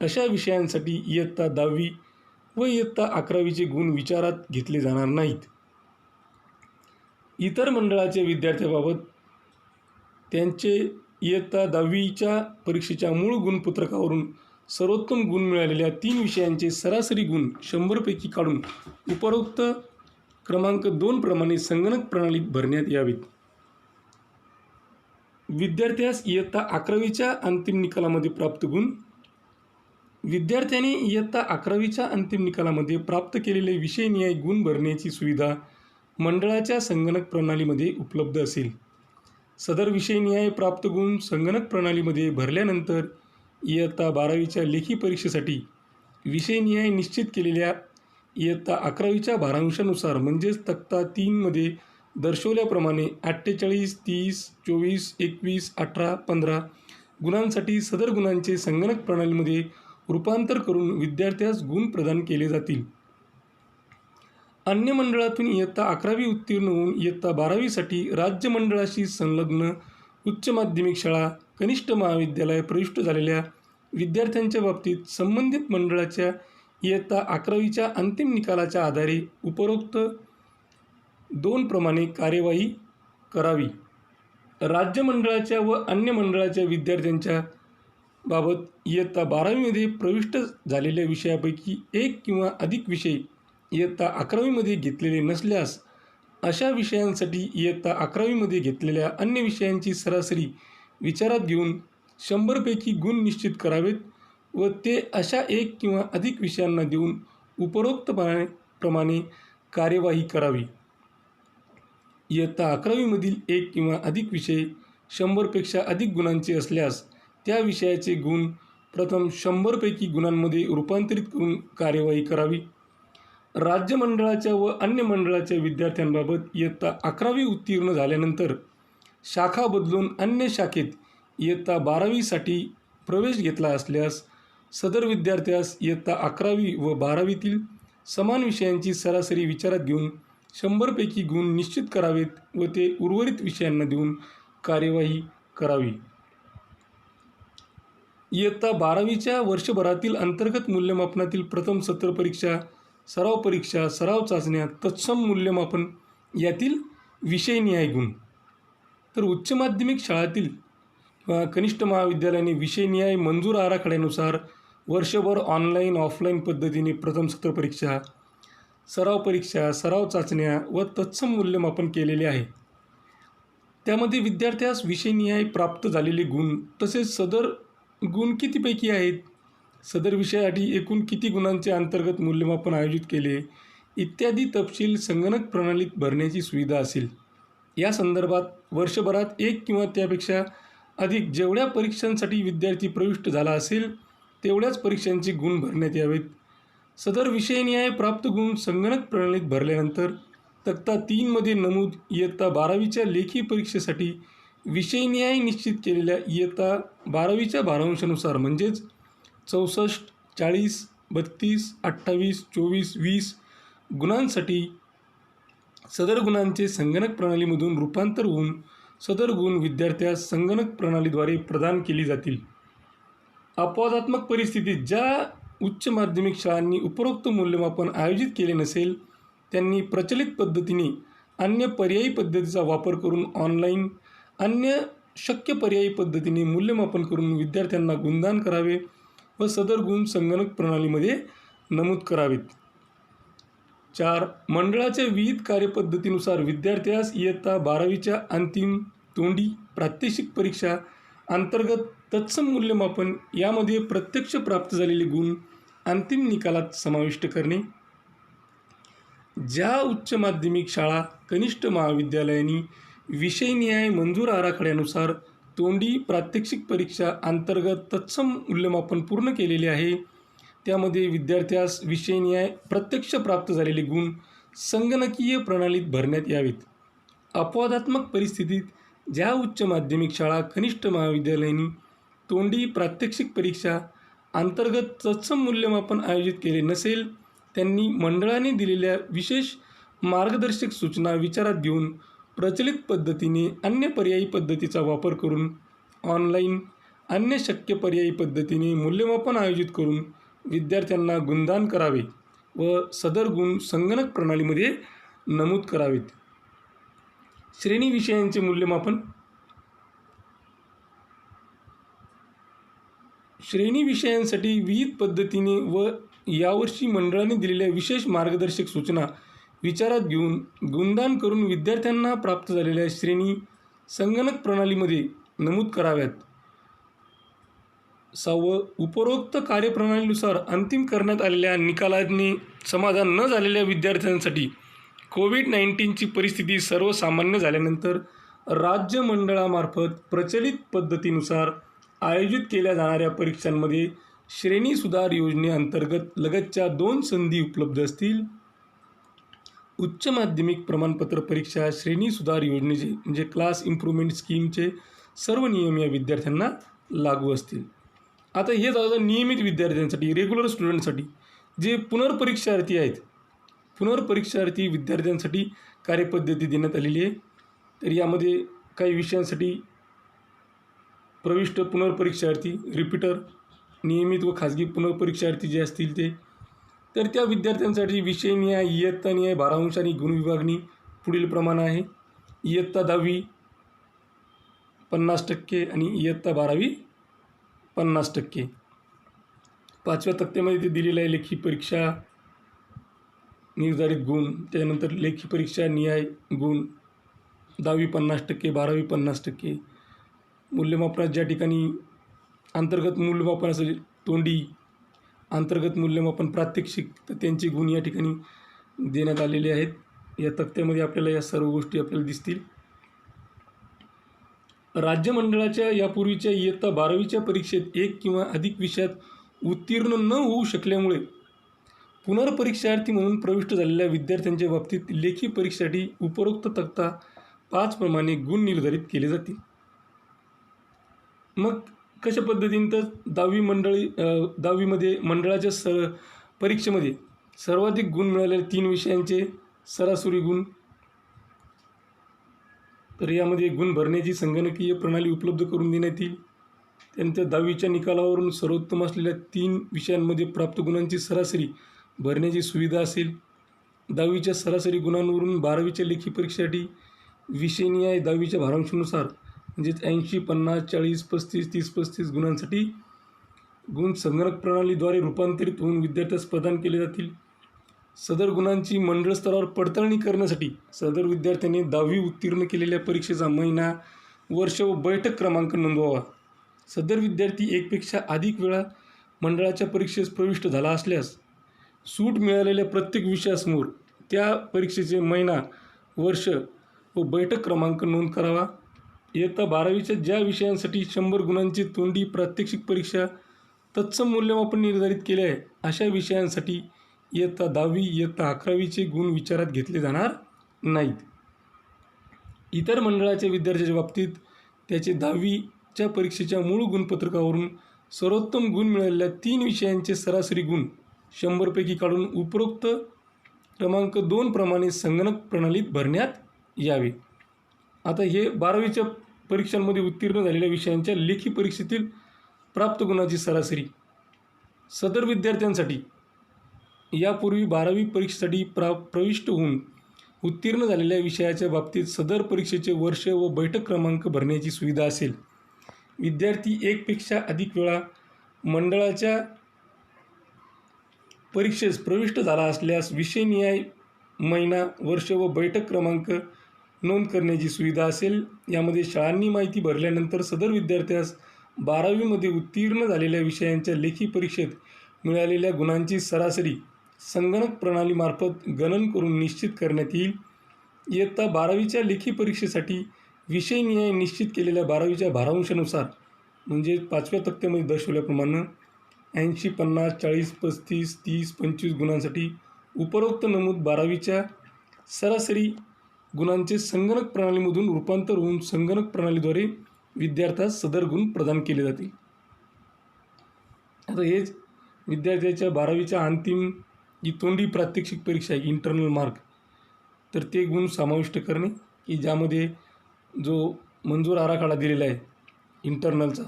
अशा विषयांसाठी इयत्ता 10वी व इयत्ता 11वीचे गुण विचारात घेतले जाणार नाहीत. इतर मंडळाच्या विद्यार्थ्याबाबत त्यांचे इयत्ता 10वीच्या परीक्षेच्या मूळ गुणपत्रकावरून सर्वोत्तम गुण मिळालेल्या 3 विषयांचे सरासरी गुण 100पैकी काढून उपरोक्त क्रमांक 2 प्रमाणे संगणक प्रणालीत भरण्यात यावेत. विद्यार्थ्यास इयत्ता 11वीच्या अंतिम निकालामध्ये प्राप्त गुण. विद्यार्थ्याने इयत्ता 11वीच्या अंतिम निकालामध्ये प्राप्त केलेले विषयनिहाय गुण भरण्याची सुविधा मंडळाच्या संगणक प्रणालीमध्ये उपलब्ध असेल. सदर विषयनिहाय प्राप्त गुण संगणक प्रणालीमध्ये भरल्यानंतर इयत्ता 12वीच्या लेखी परीक्षेसाठी विषयनिहाय निश्चित केलेल्या इयत्ता 11वीच्या 12अंशानुसार म्हणजेच तक्ता 3मध्ये दर्शवल्याप्रमाणे 48, 30, 24, 21, 18, 15 गुणांसाठी सदर गुणांचे संगणक प्रणालीमध्ये रूपांतर करून विद्यार्थ्यास गुण प्रदान केले जातील. अन्य मंडळातून इयत्ता 11वी उत्तीर्ण होऊन इयत्ता 12वीसाठी राज्य मंडळाशी संलग्न उच्च माध्यमिक शाळा, कनिष्ठ महाविद्यालय प्रविष्ट झालेल्या विद्यार्थ्यांच्या बाबतीत संबंधित मंडळाच्या इयत्ता 11वीच्या अंतिम निकालाच्या आधारे उपरोक्त 2 प्रमाणे कार्यवाही करावी. राज्य मंडळाच्या व अन्य मंडळाच्या विद्यार्थ्यांच्या बाबत इयत्ता 12वीमध्ये प्रविष्ट झालेल्या विषयापैकी एक किंवा अधिक विषय इयत्ता 11वीमध्ये घेतलेले नसल्यास अशा विषयांसाठी इयत्ता 11वीमध्ये घेतलेल्या अन्य विषयांची सरासरी विचारात घेऊन 100पैकी गुण निश्चित करावेत व ते अशा एक किंवा अधिक विषयांना देऊन उपरोक्त प्रमाणे कार्यवाही करावी. इयत्ता 11वीमधील एक किंवा अधिक विषय 100पेक्षा अधिक गुणांचे असल्यास त्या विषयाचे गुण प्रथम 100पैकी गुणांमध्ये रूपांतरित करून कार्यवाही करावी. राज्य मंडळाच्या व अन्य मंडळाच्या विद्यार्थ्यांबाबत इयत्ता 11वी उत्तीर्ण झाल्यानंतर शाखा बदलून अन्य शाखेत इयत्ता 12वीसाठी प्रवेश घेतला असल्यास सदर विद्यार्थ्यास इयत्ता 11वी व 12वीतील समान विषयांची सरासरी विचारात घेऊन 100पैकी गुण निश्चित करावेत व ते उर्वरित विषयांना देऊन कार्यवाही करावी. इयत्ता 12वीच्या वर्षभरातील अंतर्गत मूल्यमापनातील प्रथम सत्र परीक्षा, सराव चाचण्या, तत्सम मूल्यमापन यातील विषयनिहाय गुण. तर उच्च माध्यमिक शाळातील कनिष्ठ महाविद्यालयाने विषयनिहाय मंजूर आराखड्यानुसार वर्षभर ऑनलाईन ऑफलाईन पद्धतीने प्रथम सत्र परीक्षा, सराव चाचण्या व तत्सम मूल्यमापन केलेले आहे. त्यामध्ये विद्यार्थ्यास विषयनिहाय प्राप्त झालेले गुण तसेच सदर गुण कितीपैकी आहेत, सदर विषयासाठी एकूण किती गुणांचे अंतर्गत मूल्यमापन आयोजित केले इत्यादी तपशील संगणक प्रणालीत भरण्याची सुविधा असेल. या संदर्भात वर्षभरात एक किंवा त्यापेक्षा अधिक जेवढ्या परीक्षांसाठी विद्यार्थी प्रविष्ट झाला असेल तेवढ्याच परीक्षांचे गुण भरण्यात यावेत. सदर विषयनिहाय प्राप्त गुण संगणक प्रणालीत भरल्यानंतर तक्ता 3मध्ये नमूद इयत्ता 12वीच्या लेखी परीक्षेसाठी विषयनिहाय निश्चित केलेल्या इयत्ता 12वीच्या 12अंशानुसार म्हणजेच 64, 40, 32, 28, 24, 20 गुणांसाठी सदर गुणांचे संगणक प्रणालीमधून रूपांतर होऊन सदर गुण विद्यार्थ्यास संगणक प्रणालीद्वारे प्रदान केली जातील. अपवादात्मक परिस्थितीत ज्या उच्च माध्यमिक शाळांनी उपरोक्त मूल्यमापन आयोजित केले नसेल त्यांनी प्रचलित पद्धतीने अन्य पर्यायी पद्धतीचा वापर करून ऑनलाईन अन्य शक्य पर्यायी पद्धतीने मूल्यमापन करून विद्यार्थ्यांना गुणदान करावे व सदर गुण संगणक प्रणालीमध्ये नमूद करावेत. 4. मंडळाच्या विविध कार्यपद्धतीनुसार विद्यार्थ्यास इयत्ता 12वीच्या अंतिम तोंडी प्रात्यक्षिक परीक्षा अंतर्गत तत्सम मूल्यमापन यामध्ये प्रत्यक्ष प्राप्त झालेले गुण अंतिम निकालात समाविष्ट करणे. ज्या उच्च माध्यमिक शाळा कनिष्ठ महाविद्यालयांनी विषयनिहाय मंजूर आराखड्यानुसार तोंडी प्रात्यक्षिक परीक्षा अंतर्गत तत्सम मूल्यमापन पूर्ण केलेले आहे, त्यामध्ये विद्यार्थ्यास विषयनिहाय प्रत्यक्ष प्राप्त झालेले गुण संगणकीय प्रणालीत भरण्यात यावेत. अपवादात्मक परिस्थितीत ज्या उच्च माध्यमिक शाळा कनिष्ठ महाविद्यालयांनी तोंडी प्रात्यक्षिक परीक्षा अंतर्गत तत्सम मूल्यमापन आयोजित केले नसेल, त्यांनी मंडळाने दिलेल्या विशेष मार्गदर्शक सूचना विचारात घेऊन प्रचलित पद्धतीने अन्य पर्यायी पद्धतीचा वापर करून ऑनलाईन अन्य शक्य पर्यायी पद्धतीने मूल्यमापन आयोजित करून विद्यार्थ्यांना गुणदान करावे व सदर गुण संगणक प्रणालीमध्ये नमूद करावेत. श्रेणी विषयांचे मूल्यमापन. श्रेणी विषयांसाठी विविध पद्धतीने व यावर्षी मंडळाने दिलेल्या विशेष मार्गदर्शक सूचना विचारात घेऊन गुणदान करून विद्यार्थ्यांना प्राप्त झालेल्या श्रेणी संगणक प्रणालीमध्ये नमूद कराव्यात. 6. उपरोक्त कार्यप्रणालीनुसार अंतिम करण्यात आलेल्या निकालाने समाधान न झालेल्या विद्यार्थ्यांसाठी कोविड-19ची परिस्थिती सर्वसामान्य झाल्यानंतर राज्य मंडळामार्फत प्रचलित पद्धतीनुसार आयोजित केल्या जाणाऱ्या परीक्षांमध्ये श्रेणी सुधार योजनेअंतर्गत लगतच्या 2 संधी उपलब्ध असतील. उच्च माध्यमिक प्रमाणपत्र परीक्षा श्रेणी सुधार योजनेचे म्हणजे क्लास इम्प्रूव्हमेंट स्कीमचे सर्व नियम या विद्यार्थ्यांना लागू असतील. आता हे झालं नियमित विद्यार्थ्यांसाठी, रेग्युलर स्टुडंटसाठी. जे पुनर्परीक्षार्थी आहेत, पुनर्परीक्षार्थी विद्यार्थ्यांसाठी कार्यपद्धती देण्यात आलेली आहे. तर यामध्ये काही विषयांसाठी प्रविष्ट पुनर्परीक्षार्थी, रिपीटर, नियमित व खाजगी पुनर्परीक्षार्थी जे असतील ते, तर त्या विद्यार्थ्यांसाठी विषयनिहाय इयत्तानिहाय भारांश आणि गुण विभागणी पुढील प्रमाणे आहे. इयत्ता 10वी 50% आणि इयत्ता 12वी 50%. 5व्या तक्त्यामध्ये ते दिलेलं आहे लेखी परीक्षा निर्धारित गुण, त्यानंतर लेखी परीक्षा निहाय गुण 10वी 50%, 12वी 50%. मूल्यमापनात ज्या ठिकाणी अंतर्गत मूल्यमापन असेल तोंडी, अंतर्गत मूल्यमापन प्रात्यक्षिक, तर त्यांचे गुण या ठिकाणी देण्यात आलेले आहेत. या तक्त्यामध्ये आपल्याला या सर्व गोष्टी आपल्याला दिसतील. राज्य मंडळाच्या यापूर्वीच्या इयत्ता 12वीच्या परीक्षेत 1 किंवा अधिक विषयात उत्तीर्ण न होऊ शकल्यामुळे पुनर्परीक्षार्थी म्हणून प्रविष्ट झालेल्या विद्यार्थ्यांच्या बाबतीत लेखी परीक्षेसाठी उपरोक्त तक्ता 5 प्रमाणे गुण निर्धारित केले जातील. मग कशा पद्धतीने तर 10वीमध्ये मंडळाच्या परीक्षेमध्ये सर्वाधिक गुण मिळालेले 3 विषयांचे सरासरी गुण. तर यामध्ये गुण भरण्याची संगणकीय प्रणाली उपलब्ध करून देण्यात येईल. त्यानंतर 10वीच्या निकालावरून सर्वोत्तम असलेल्या 3 विषयांमध्ये प्राप्त गुणांची सरासरी भरण्याची सुविधा असेल. 10वीच्या सरासरी गुणांवरून 12वीच्या लेखी परीक्षेसाठी विषयनिहाय 10वीच्या भारांशानुसार म्हणजेच 80, 50, 40, 35, 30, 35 गुणांसाठी गुण संगणक प्रणालीद्वारे रूपांतरित होऊन विद्यार्थ्यास प्रदान केले जातील. सदर गुणांची मंडळ स्तरावर पडताळणी करण्यासाठी सदर विद्यार्थ्यांनी 10वी उत्तीर्ण केलेल्या परीक्षेचा महिना, वर्ष व बैठक क्रमांक नोंदवावा. सदर विद्यार्थी एकपेक्षा अधिक वेळा मंडळाच्या परीक्षेस प्रविष्ट झाला असल्यास सूट मिळालेल्या प्रत्येक विषयासमोर त्या परीक्षेचे महिना, वर्ष व बैठक क्रमांक नोंद करावा. इयत्ता 12वीच्या ज्या विषयांसाठी 100 गुणांची तोंडी प्रात्यक्षिक परीक्षा तत्सम मूल्यमापन निर्धारित केले आहे, अशा विषयांसाठी इयत्ता 10वी, इयत्ता 11वीचे गुण विचारात घेतले जाणार नाहीत. इतर मंडळाच्या विद्यार्थ्याच्या बाबतीत त्याचे 10वीच्या परीक्षेच्या मूळ गुणपत्रकावरून सर्वोत्तम गुण मिळालेल्या 3 विषयांचे सरासरी गुण 100पैकी काढून उपरोक्त क्रमांक 2 प्रमाणे संगणक प्रणालीत भरण्यात यावे. आता हे 12वीच्या परीक्षांमध्ये उत्तीर्ण झालेल्या विषयांच्या लेखी परीक्षेतील प्राप्त गुणाची सरासरी. सदर विद्यार्थ्यांसाठी यापूर्वी 12वी परीक्षेसाठी प्रविष्ट होऊन उत्तीर्ण झालेल्या विषयाच्या बाबतीत सदर परीक्षेचे वर्ष व बैठक क्रमांक भरण्याची सुविधा असेल. विद्यार्थी एकपेक्षा अधिक वेळा मंडळाच्या परीक्षेस प्रविष्ट झाला असल्यास विषयनिहाय महिना, वर्ष व बैठक क्रमांक नोंद करण्याची सुविधा असेल. यामध्ये शाळांनी माहिती भरल्यानंतर सदर विद्यार्थ्यास 12वीमध्ये उत्तीर्ण झालेल्या विषयांच्या लेखी परीक्षेत मिळालेल्या गुणांची सरासरी संगणक प्रणालीमार्फत गणन करून निश्चित करण्यात येईल. इयत्ता 12वीच्या लेखी परीक्षेसाठी विषयनिहाय निश्चित केलेल्या 12वीच्या भारांशानुसार म्हणजे 5व्या तक्त्यामध्ये दर्शवल्याप्रमाणे 80, 50, 40, 35, 30, 25 गुणांसाठी उपरोक्त नमूद 12वीच्या सरासरी गुणांचे संगणक प्रणालीमधून रूपांतर होऊन संगणक प्रणालीद्वारे विद्यार्थ्यास सदर गुण प्रदान केले जातील. आता हेच विद्यार्थ्याच्या 12वीच्या अंतिम जी तोंडी प्रात्यक्षिक परीक्षा आहे इंटरनल मार्क, तर ते गुण समाविष्ट करणे की ज्यामध्ये जो मंजूर आराखडा दिलेला आहे इंटरनलचा,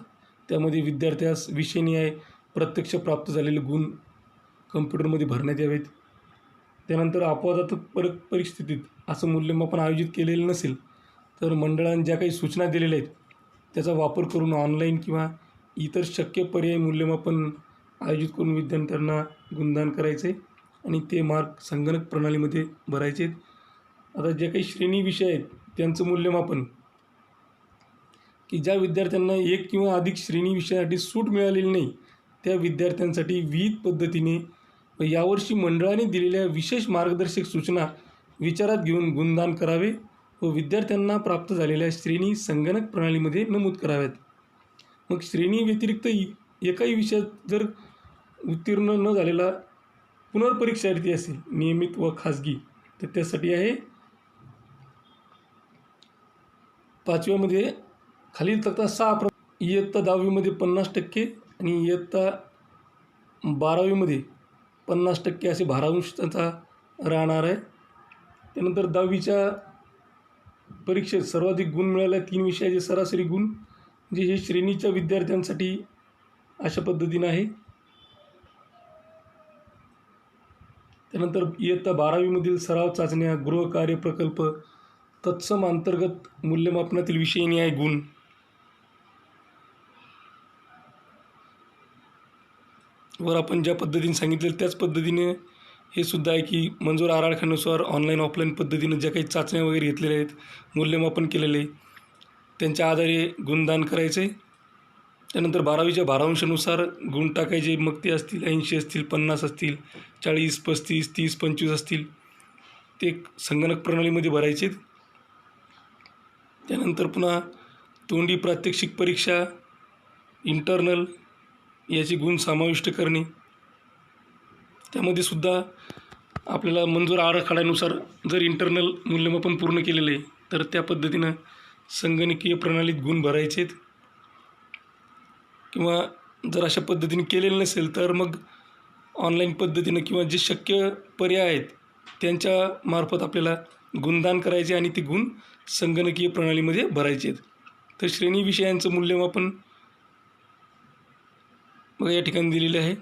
त्यामध्ये विद्यार्थ्यास विषयनिहाय प्रत्यक्ष प्राप्त झालेले गुण कम्प्युटरमध्ये भरण्यात यावेत. त्यानंतर अपवादात्मक परिस्थितीत असं मूल्यमापन आयोजित केलेलं नसेल तर मंडळाने ज्या काही सूचना दिलेल्या आहेत त्याचा वापर करून ऑनलाईन किंवा इतर शक्य पर्यायी मूल्यमापन आयोजित करून विद्यार्थ्यांना गुणदान करायचे आणि ते मार्क संगणक प्रणालीमध्ये भरायचे आहेत. आता जे काही श्रेणी विषय आहेत त्यांचं मूल्यमापन की ज्या विद्यार्थ्यांना एक किंवा अधिक श्रेणी विषयासाठी सूट मिळालेली नाही त्या विद्यार्थ्यांसाठी विहित पद्धतीने व यावर्षी मंडळाने दिलेल्या विशेष मार्गदर्शक सूचना विचारात घेऊन गुणदान करावे व विद्यार्थ्यांना प्राप्त झालेल्या श्रेणी संगणक प्रणालीमध्ये नमूद कराव्यात. मग श्रेणी व्यतिरिक्त एकाही विषयात जर उत्तीर्ण न झालेला पुनर्परीक्षार्थी असेल नियमित व खाजगी, तर त्यासाठी आहे 5व्यामध्ये खालील तक्ता 6 इयत्ता 10वीमध्ये 50% आणि इयत्ता 12वीमध्ये 50% असे भारांश त्यांचा राहणार आहे. त्यानंतर 10वीच्या परीक्षेत सर्वाधिक गुण मिळाल्या 3 विषयाचे सरासरी गुण जे हे श्रेणीच्या विद्यार्थ्यांसाठी अशा पद्धतीनं आहे. त्यानंतर इयत्ता 12वीमधील सराव चाचण्या, गृहकार्य, प्रकल्प, तत्सम अंतर्गत मूल्यमापनातील विषयनिहाय गुण वर आपण ज्या पद्धतीने सांगितलेलं त्याच पद्धतीने हे सुद्धा आहे की मंजूर आराखड्यानुसार ऑनलाईन ऑफलाईन पद्धतीनं ज्या काही चाचण्या वगैरे घेतलेल्या आहेत, मूल्यमापन केलेले आहे, त्यांच्या आधारे गुणदान करायचे. त्यानंतर 12वीच्या भारांशानुसार गुण टाकायचे. मग ते असतील 80 असतील, 50 असतील, 40, 35, 30, 25 असतील, ते संगणक प्रणालीमध्ये भरायचे. त्यानंतर पुन्हा तोंडी प्रात्यक्षिक परीक्षा इंटरनल याचे गुण समाविष्ट करणे. त्यामध्ये सुद्धा आपल्याला मंजूर आराखड्यानुसार जर इंटरनल मूल्यमापन पूर्ण केलेलं आहे तर त्या पद्धतीनं संगणकीय प्रणालीत गुण भरायचे आहेत. किंवा जर अशा पद्धतीने केलेलं नसेल तर मग ऑनलाईन पद्धतीनं किंवा जे शक्य पर्याय आहेत त्यांच्या मार्फत आपल्याला गुणदान करायचे आणि ते गुण संगणकीय प्रणालीमध्ये भरायचे आहेत. तर श्रेणी विषयांचं मूल्यमापन बघा या ठिकाणी दिलेले आहे.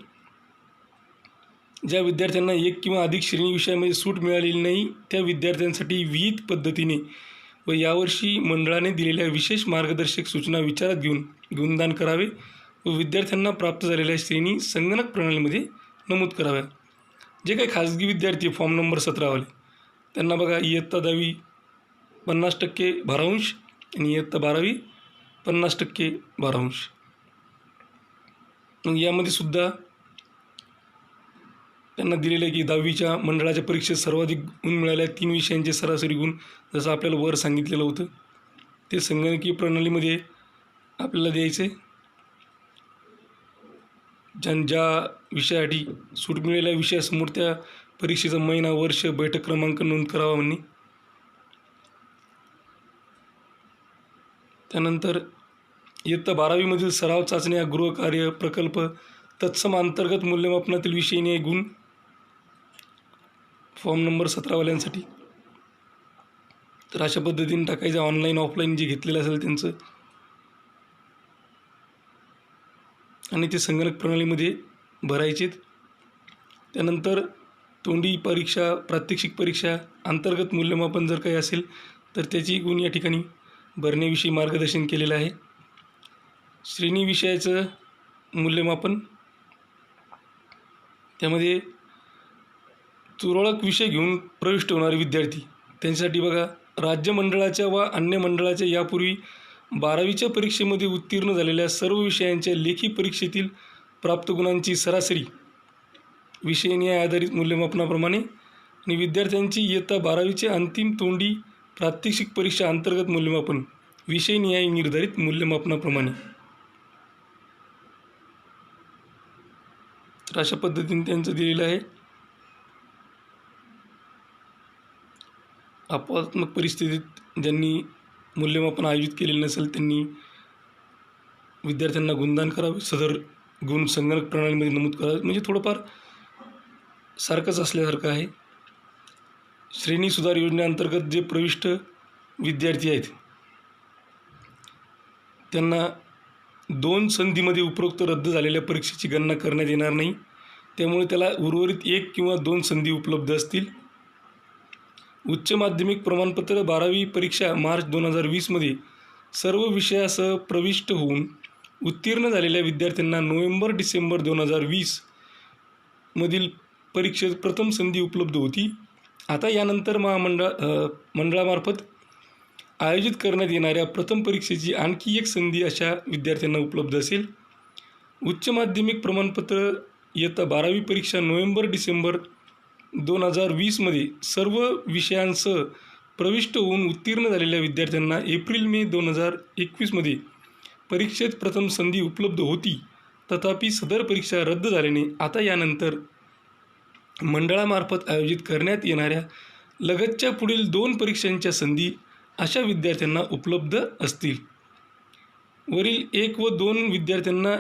ज्या विद्यार्थ्यांना एक किंवा अधिक श्रेणी विषयामध्ये सूट मिळालेली नाही त्या विद्यार्थ्यांसाठी विहित पद्धतीने व यावर्षी मंडळाने दिलेल्या विशेष मार्गदर्शक सूचना विचारात घेऊन गुणदान करावे व विद्यार्थ्यांना प्राप्त झालेल्या श्रेणी संगणक प्रणालीमध्ये नमूद कराव्या. जे काही खाजगी विद्यार्थी फॉर्म नंबर 17वाले त्यांना बघा इयत्ता 10वी 50% भारांश आणि इयत्ता 12वी 50% भारांश. मग यामध्ये सुद्धा त्यांना दिलेलं आहे की 10वीच्या मंडळाच्या परीक्षेत सर्वाधिक गुण मिळाल्या 3 विषयांचे सरासरी गुण जसं आपल्याला वर सांगितलेलं होतं ते संगणकीय प्रणालीमध्ये आपल्याला द्यायचे. ज्या विषयासाठी सूट मिळालेल्या विषयासमोर त्या परीक्षेचा महिना, वर्ष, बैठक क्रमांक नोंद करावा म्हणणे. त्यानंतर इयत्ता 12वीमधील सराव चाचण्या, गृहकार्य, प्रकल्प, तत्सम अंतर्गत मूल्यमापनातील विषयनिहाय गुण फॉर्म नंबर 17वाल्यांसाठी तर अशा पद्धतीने टाकायचं. ऑनलाईन ऑफलाईन जे घेतलेलं असेल त्यांचं आणि ते संगणक प्रणालीमध्ये भरायचे. त्यानंतर तोंडी परीक्षा, प्रात्यक्षिक परीक्षा, अंतर्गत मूल्यमापन जर काही असेल तर त्याची गुण या ठिकाणी भरण्याविषयी मार्गदर्शन केलेलं आहे. श्रेणी विषयाचं मूल्यमापन त्यामध्ये तुरळक विषय घेऊन प्रविष्ट होणारे विद्यार्थी त्यांच्यासाठी बघा, राज्य मंडळाच्या व अन्य मंडळाच्या यापूर्वी 12वीच्या परीक्षेमध्ये उत्तीर्ण झालेल्या सर्व विषयांच्या लेखी परीक्षेतील प्राप्त गुणांची सरासरी विषयनिहाय आधारित मूल्यमापनाप्रमाणे आणि विद्यार्थ्यांची इयत्ता 12वीचे अंतिम तोंडी प्रात्यक्षिक परीक्षा अंतर्गत मूल्यमापन विषयनिहाय निर्धारित मूल्यमापनाप्रमाणे. तर अशा पद्धतीने त्यांचं दिलेलं आहे. अपवादात्मक परिस्थितीत ज्यांनी मूल्यमापन आयोजित केलेले नसेल त्यांनी विद्यार्थ्यांना गुणदान करावे, सदर गुण संगणक प्रणालीमध्ये नमूद करावे. म्हणजे थोडंफार सारखंच असल्यासारखं आहे. श्रेणी सुधार योजनेअंतर्गत जे प्रविष्ट विद्यार्थी आहेत त्यांना 2 संधीमध्ये उपरोक्त रद्द झालेल्या परीक्षेची गणना करण्यात येणार नाही. त्यामुळे त्याला उर्वरित 1 किंवा 2 संधी उपलब्ध असतील. उच्च माध्यमिक प्रमाणपत्र 12वी परीक्षा मार्च 2020मध्ये सर्व विषयासह प्रविष्ट होऊन उत्तीर्ण झालेल्या विद्यार्थ्यांना नोव्हेंबर-डिसेंबर 2020 मधील परीक्षेत प्रथम संधी उपलब्ध होती. आता यानंतर मंडळामार्फत आयोजित करण्यात येणाऱ्या प्रथम परीक्षेची आणखी 1 संधी अशा विद्यार्थ्यांना उपलब्ध असेल. उच्च माध्यमिक प्रमाणपत्र इयत्ता 12वी परीक्षा नोव्हेंबर-डिसेंबर 2020मध्ये सर्व विषयांसह प्रविष्ट होऊन उत्तीर्ण झालेल्या विद्यार्थ्यांना एप्रिल-मे 2021मध्ये परीक्षेत प्रथम संधी उपलब्ध होती. तथापि सदर परीक्षा रद्द झाल्याने आता यानंतर मंडळामार्फत आयोजित करण्यात येणाऱ्या लगतच्या पुढील 2 परीक्षांच्या संधी अशा विद्यार्थ्यांना उपलब्ध असतील. वरील 1 व 2 विद्यार्थ्यांना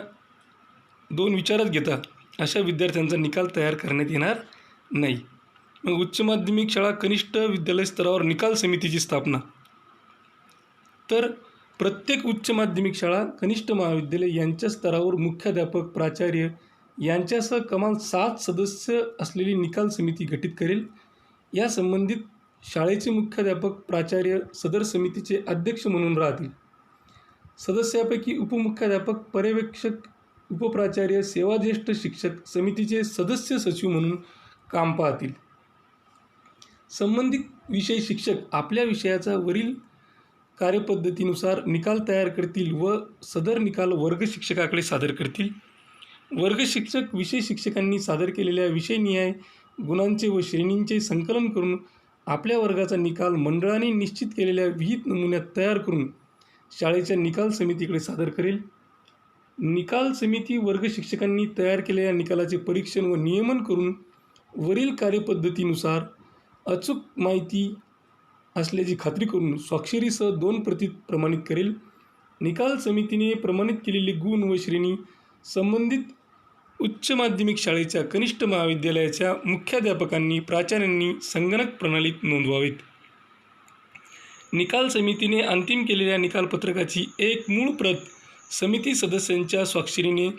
2 विचारात घेता अशा विद्यार्थ्यांचा निकाल तयार करण्यात येणार नाही. मग उच्च माध्यमिक शाळा कनिष्ठ विद्यालय स्तरावर निकाल समितीची स्थापना. तर प्रत्येक उच्च माध्यमिक शाळा कनिष्ठ महाविद्यालय यांच्या स्तरावर मुख्याध्यापक, प्राचार्य यांच्यासह कमाल 7 सदस्य असलेली निकाल समिती गठीत करेल. या संबंधित शाळेचे मुख्याध्यापक, प्राचार्य सदर समितीचे अध्यक्ष म्हणून राहतील. सदस्यापैकी उपमुख्याध्यापक, पर्यवेक्षक, उपप्राचार्य, सेवाज्येष्ठ शिक्षक समितीचे सदस्य सचिव म्हणून काम पाहतील. संबंधित विषय शिक्षक आपल्या विषयाचा वरील कार्यपद्धतीनुसार निकाल तयार करतील व सदर निकाल वर्ग शिक्षकाकडे सादर करतील. वर्ग शिक्षक विषय शिक्षकांनी सादर केलेल्या विषयनिहाय गुणांचे व श्रेणींचे संकलन करून आपल्या वर्गाचा निकाल मंडळाने निश्चित केलेल्या विहित नमुन्यात तयार करून शाळेच्या निकाल समितीकडे सादर करेल. निकाल समिती वर्ग शिक्षकांनी तयार केलेल्या निकालाचे परीक्षण व नियमन करून वरील कार्यपद्धतीनुसार अचूक माहिती असल्याची खात्री करून स्वाक्षरीसह 2 प्रती प्रमाणित करेल. निकाल समितीने प्रमाणित केलेले गुण व श्रेणी संबंधित उच्च माध्यमिक शाळेच्या कनिष्ठ महाविद्यालयाच्या मुख्याध्यापकांनी, प्राचार्यांनी संगणक प्रणालीत नोंदवावेत. निकाल समितीने अंतिम केलेल्या निकालपत्रकाची एक मूळ प्रत समिती सदस्यांच्या स्वाक्षरीने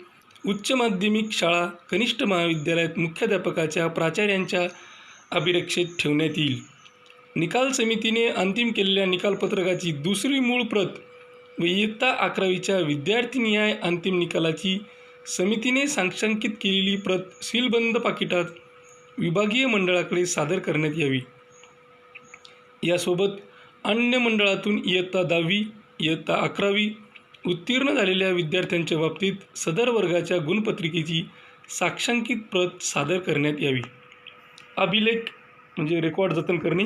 उच्च माध्यमिक शाळा कनिष्ठ महाविद्यालयात मुख्याध्यापकाच्या, प्राचार्यांच्या अभिरक्षेत ठेवण्यात येईल. निकाल समितीने अंतिम केलेल्या निकालपत्रकाची दुसरी मूळ प्रत व इयत्ता 11वीच्या विद्यार्थीनिहाय अंतिम निकालाची समितीने साक्षांकित केलेली प्रत सीलबंद पाकिटात विभागीय मंडळाकडे सादर करण्यात यावी. यासोबत अन्य मंडळातून इयत्ता 10वी, इयत्ता 11वी उत्तीर्ण झालेल्या विद्यार्थ्यांच्या बाबतीत सदर वर्गाच्या गुणपत्रिकेची साक्षांकित प्रत सादर करण्यात यावी. अभिलेख म्हणजे रेकॉर्ड जतन करणे.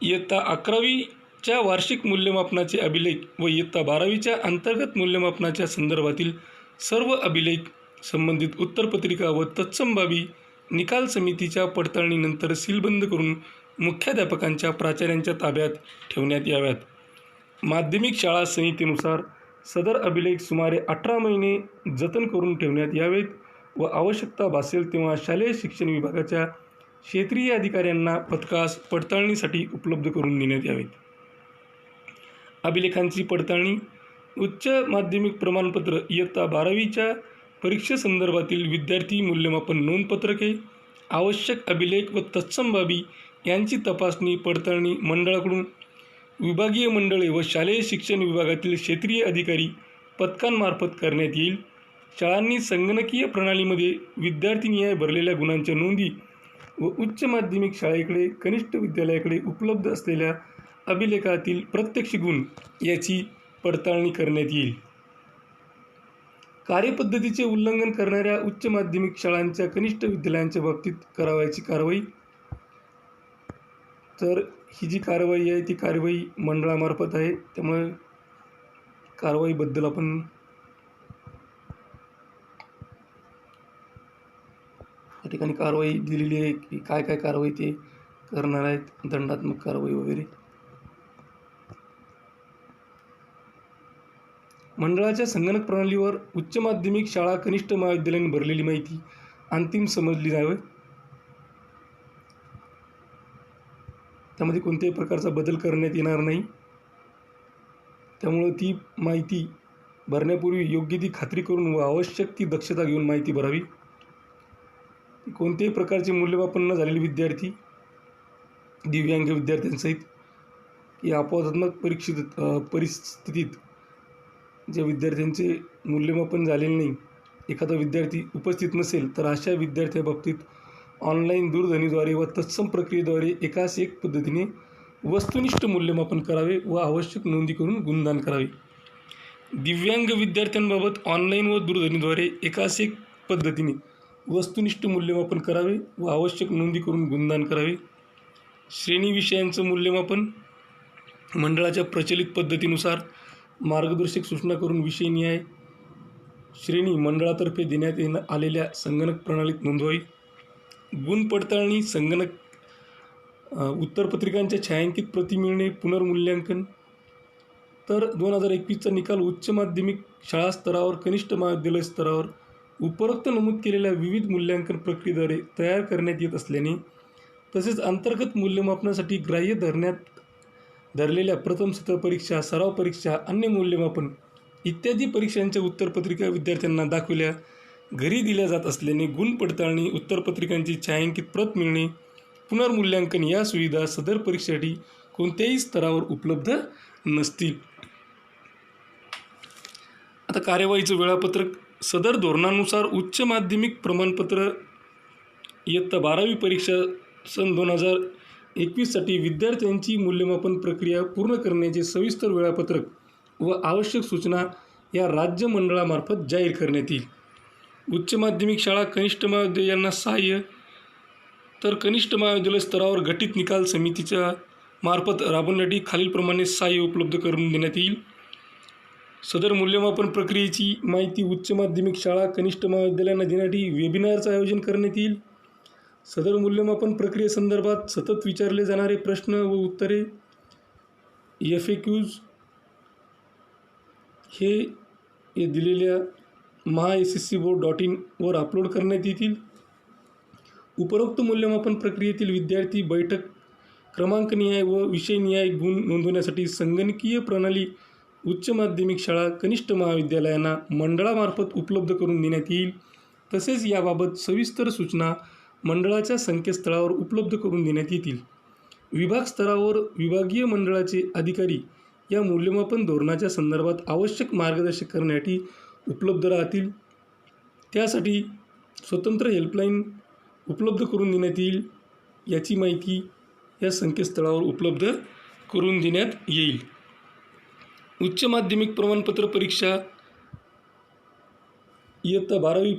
इयत्ता 11वीच्या वार्षिक मूल्यमापनाचे अभिलेख व इयत्ता 12वीच्या अंतर्गत मूल्यमापनाच्या संदर्भातील सर्व अभिलेख, संबंधित उत्तरपत्रिका व तत्सम बाबी निकाल समितीच्या पडताळणीनंतर सीलबंद करून मुख्याध्यापकांच्या, प्राचार्यांच्या ताब्यात ठेवण्यात याव्यात. माध्यमिक शाळा संहितेनुसार सदर अभिलेख सुमारे 18 महिने जतन करून ठेवण्यात यावेत व आवश्यकता भासेल तेव्हा शालेय शिक्षण विभागाच्या क्षेत्रीय अधिकाऱ्यांना पथकास पडताळणीसाठी उपलब्ध करून देण्यात यावेत. अभिलेखांची पडताळणी. उच्च माध्यमिक प्रमाणपत्र इयत्ता 12वीच्या परीक्षेसंदर्भातील विद्यार्थी मूल्यमापन नोंदपत्रके, आवश्यक अभिलेख व तत्सम बाबी यांची तपासणी, पडताळणी मंडळाकडून विभागीय मंडळे व शालेय शिक्षण विभागातील क्षेत्रीय अधिकारी पथकांमार्फत करण्यात येईल. शाळांनी संगणकीय प्रणालीमध्ये विद्यार्थीनिहाय भरलेल्या गुणांच्या नोंदी व उच्च माध्यमिक शाळेकडे कनिष्ठ विद्यालयाकडे उपलब्ध असलेल्या अभिलेखातील प्रत्यक्ष गुण याची पडताळणी करण्यात येईल. कार्यपद्धतीचे उल्लंघन करणाऱ्या उच्च माध्यमिक शाळांच्या कनिष्ठ विद्यालयांच्या बाबतीत करावयाची कारवाई. तर ही जी कारवाई आहे ती कारवाई मंडळामार्फत आहे, त्यामुळे कारवाईबद्दल आपण या ठिकाणी कारवाई दिलेली आहे की काय काय कारवाई ते करणार आहेत, दंडात्मक कारवाई वगैरे. मंडळाच्या संगणक प्रणालीवर उच्च माध्यमिक शाळा कनिष्ठ महाविद्यालयाने भरलेली माहिती अंतिम समजली जावे. त्यामध्ये कोणत्याही प्रकारचा बदल करण्यात येणार नाही. त्यामुळं ती माहिती भरण्यापूर्वी योग्य ती खात्री करून व आवश्यक ती दक्षता घेऊन माहिती भरावी. कोणत्याही प्रकारचे मूल्यमापन न झालेले विद्यार्थी, दिव्यांग विद्यार्थ्यांसहित की अपवादात्मक परिस्थितीत ज्या विद्यार्थ्यांचे मूल्यमापन झालेले नाही, एखादा विद्यार्थी उपस्थित नसेल, तर अशा विद्यार्थ्याबाबतीत ऑनलाईन दूरध्वनीद्वारे व तत्सम प्रक्रियेद्वारे एकास एक पद्धतीने वस्तुनिष्ठ मूल्यमापन करावे व आवश्यक नोंदी करून गुणदान करावे. दिव्यांग विद्यार्थ्यांबाबत ऑनलाईन व दूरध्वनीद्वारे एकास एक पद्धतीने वस्तुनिष्ठ मूल्यमापन करावे व आवश्यक नोंदी करून गुणदान करावे. श्रेणी विषयांचं मूल्यमापन मंडळाच्या प्रचलित पद्धतीनुसार मार्गदर्शक सूचना करून विषयनिहाय श्रेणी मंडळातर्फे देण्यात आलेल्या संगणक प्रणालीत नोंदवावी. गुण पडताळणी संगणक उत्तरपत्रिकांच्या छायांकित प्रती मिळणे, पुनर्मूल्यांकन. तर 2021चा निकाल उच्च माध्यमिक शाळा स्तरावर, कनिष्ठ महाविद्यालय स्तरावर उपरोक्त नमूद केलेल्या विविध मूल्यांकन प्रक्रियेद्वारे तयार करण्यात येत असल्याने, तसेच अंतर्गत मूल्यमापनासाठी ग्राह्य धरलेल्या प्रथम सत्र परीक्षा, सराव परीक्षा, अन्य मूल्यमापन इत्यादी परीक्षांच्या उत्तरपत्रिका विद्यार्थ्यांना दाखविल्या घरी दिल्या जात असल्याने गुण पडताळणी, उत्तरपत्रिकांची छायांकित प्रत मिळणे, पुनर्मूल्यांकन या सुविधा सदर परीक्षेसाठी कोणत्याही स्तरावर उपलब्ध नसतील. आता कार्यवाहीचं वेळापत्रक. सदर धोरणानुसार उच्च माध्यमिक प्रमाणपत्र इयत्ता 12वी परीक्षा सन 2021साठी विद्यार्थ्यांची मूल्यमापन प्रक्रिया पूर्ण करण्याचे सविस्तर वेळापत्रक व आवश्यक सूचना या राज्य मंडळामार्फत जाहीर करण्यात येईल. उच्च माध्यमिक शाळा कनिष्ठ महाविद्यालयांना सहाय्य. तर कनिष्ठ महाविद्यालय स्तरावर गटित निकाल समितीच्या मार्फत राबवण्यासाठी खालीलप्रमाणे सहाय्य उपलब्ध करून देण्यात येईल. सदर मूल्यमापन प्रक्रियेची माहिती उच्च माध्यमिक शाळा कनिष्ठ महाविद्यालयांना देण्यासाठी वेबिनारचं आयोजन करण्यात येईल. सदर मूल्यमापन प्रक्रियेसंदर्भात सतत विचारले जाणारे प्रश्न व उत्तरे FAQs हे दिलेल्या MySSCBoard.in वर अपलोड करण्यात येतील. उपरोक्त मूल्यमापन प्रक्रियेतील विद्यार्थी बैठक क्रमांकनिहाय व विषयनिहाय गुण नोंदवण्यासाठी संगणकीय प्रणाली उच्च माध्यमिक शाळा कनिष्ठ महाविद्यालयांना मंडळामार्फत उपलब्ध करून देण्यात येईल. तसेच याबाबत सविस्तर सूचना मंडळाच्या संकेतस्थळावर उपलब्ध करून देण्यात येतील. विभाग स्तरावर विभागीय मंडळाचे अधिकारी या मूल्यमापन धोरणाच्या संदर्भात आवश्यक मार्गदर्शन करण्यासाठी उपलब्ध राहतील. त्यासाठी स्वतंत्र हेल्पलाईन उपलब्ध करून देण्यात येईल. याची माहिती या संकेतस्थळावर उपलब्ध करून देण्यात येईल. उच्च माध्यमिक प्रमाणपत्र परीक्षा इयत्ता 12वी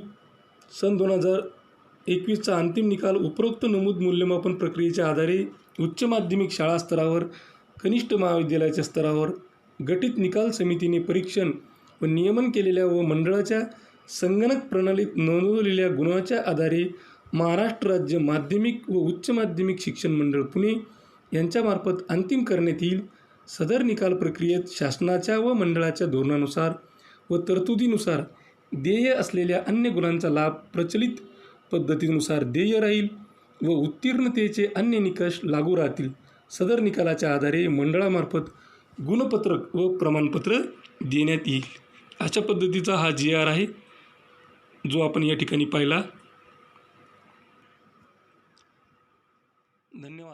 सन 2021चा अंतिम निकाल उपरोक्त नमूद मूल्यमापन प्रक्रियेच्या आधारे उच्च माध्यमिक शाळा स्तरावर, कनिष्ठ महाविद्यालयाच्या स्तरावर गटित निकाल समितीने परीक्षण व नियमन केलेल्या व मंडळाच्या संगणक प्रणालीत नोंदवलेल्या गुणाच्या आधारे महाराष्ट्र राज्य माध्यमिक व उच्च माध्यमिक शिक्षण मंडळ पुणे यांच्यामार्फत अंतिम करण्यात येईल. सदर निकाल प्रक्रियेत शासनाच्या व मंडळाच्या धोरणानुसार व तरतुदीनुसार देय असलेल्या अन्य गुणांचा लाभ प्रचलित पद्धतीनुसार देय राहील व उत्तीर्णतेचे अन्य निकष लागू राहतील. सदर निकालाच्या आधारे मंडळामार्फत गुणपत्रक व प्रमाणपत्र देण्यात येईल. अशा पद्धतीचा हा GR आहे जो आपण या ठिकाणी पाहिला. धन्यवाद.